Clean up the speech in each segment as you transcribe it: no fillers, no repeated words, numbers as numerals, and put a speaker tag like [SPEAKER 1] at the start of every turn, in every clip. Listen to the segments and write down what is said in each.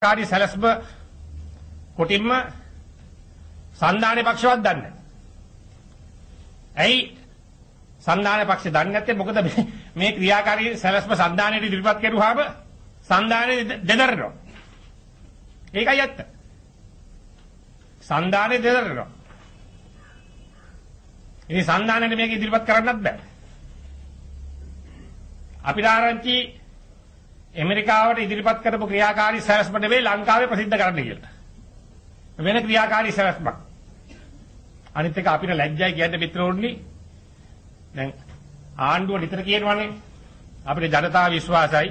[SPEAKER 1] කාරී සැලැස්ම කොටින්ම සන්ධානයේ පක්ෂවත් දන්නේ නැහැ. ඇයි සන්ධානයේ පක්ෂය දන්නේ නැත්තේ? මොකද මේ ක්‍රියාකාරී සැලැස්ම සන්ධානයේ ඉදිරිපත් කරුවාම සන්ධානයේ දෙදරනවා. ඒකයි ඇත්ත. සන්ධානයේ දෙදරනවා. ඉතින් සන්ධානයේ මේක ඉදිරිපත් කරන්නත් බෑ. අපිට ආරංචි ඇමරිකාවට ඉදිරිපත් කරපු ක්‍රියාකාරී සැලැස්ම නෙවෙයි ලංකාවේ ප්‍රසිද්ධ කරන්න කියලා. වෙන ක්‍රියාකාරී සැලැස්මක්. අනිත් එක අපිට ලැජ්ජයි කියන්නේ මිත්‍රෝන්නේ. දැන් ආණ්ඩුව නිතර කියනවානේ අපිට ජනතාව විශ්වාසයි.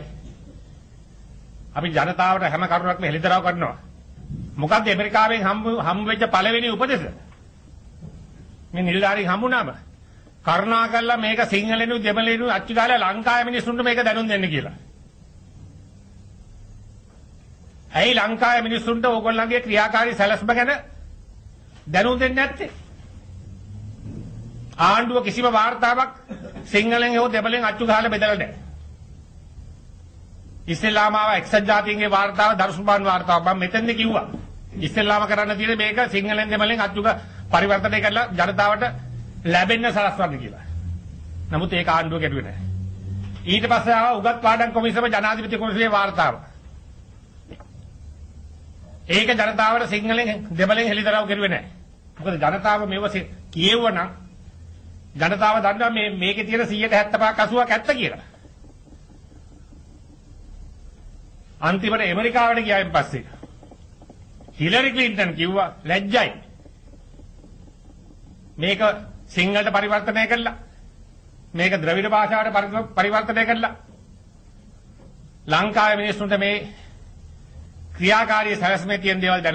[SPEAKER 1] අපි ජනතාවට හැම කරුණක්ම හෙළිදරව් කරනවා. මොකද්ද ඇමරිකාවෙන් හම්බ වෙච්ච පළවෙනි උපදෙස? මේ නිලධාරීන් හම්බුනාම කරුණාකරලා මේක සිංහලෙනු දෙමළෙනු අච්චු දාලා ලංකාවේ මිනිස්සුන්ට මේක දැනුම් දෙන්න කියලා. ඇයි ලංකාවේ මිනිස්සුන්ට ඕගොල්ලන්ගේ ක්‍රියාකාරී සැලැස්ම ගැන දැනුම් දෙන්නේ නැත්තේ? ආණ්ඩුව කිසිම වාර්තාවක් සිංහලෙන් හෝ දෙමළෙන් අච්චු ගහලා බෙදලා නැහැ. ඉස්ලාම ආව එක්සත් ජාතීන්ගේ වාර්තාව දර්ශුමාන් වාර්තාව මම මෙතෙන්ද කිව්වා. ඉස්ලාම කරන්න තියෙන්නේ මේක සිංහලෙන් දෙමළෙන් අච්චු පරිවර්තනය කරලා ජනතාවට ලැබෙන්න සලස්වන්න කියලා. නමුත් ඒක ආණ්ඩුව කෙරුවේ නැහැ. ඊට පස්සේ ආව උගත් පාඩම් කොමිසම ජනාධිපති කොමිසමේ වාර්තාව. ඒක ජනතාවට සිංහලෙන් දෙමළෙන් හෙළිදරව් කරුවේ නැහැ. මොකද ජනතාව මේව කියෙව්වනම් ජනතාව දන්නවා මේකේ තියෙන 75ක් 80ක් ඇත්ත කියලා. අන්තිමට ඇමරිකාවට ගියායින් පස්සේ හිලරි ක්ලින්ටන් කිව්වා ලැජ්ජයි. මේක සිංහලට පරිවර්තනය කළා. මේක ද්‍රවිඩ භාෂාවට පරිවර්තනය කළා. ලංකාවේ මිනිස්සුන්ට මේ ක්‍රියාකාරී සැලැස්මේ තියෙන දේවල් දැනුම්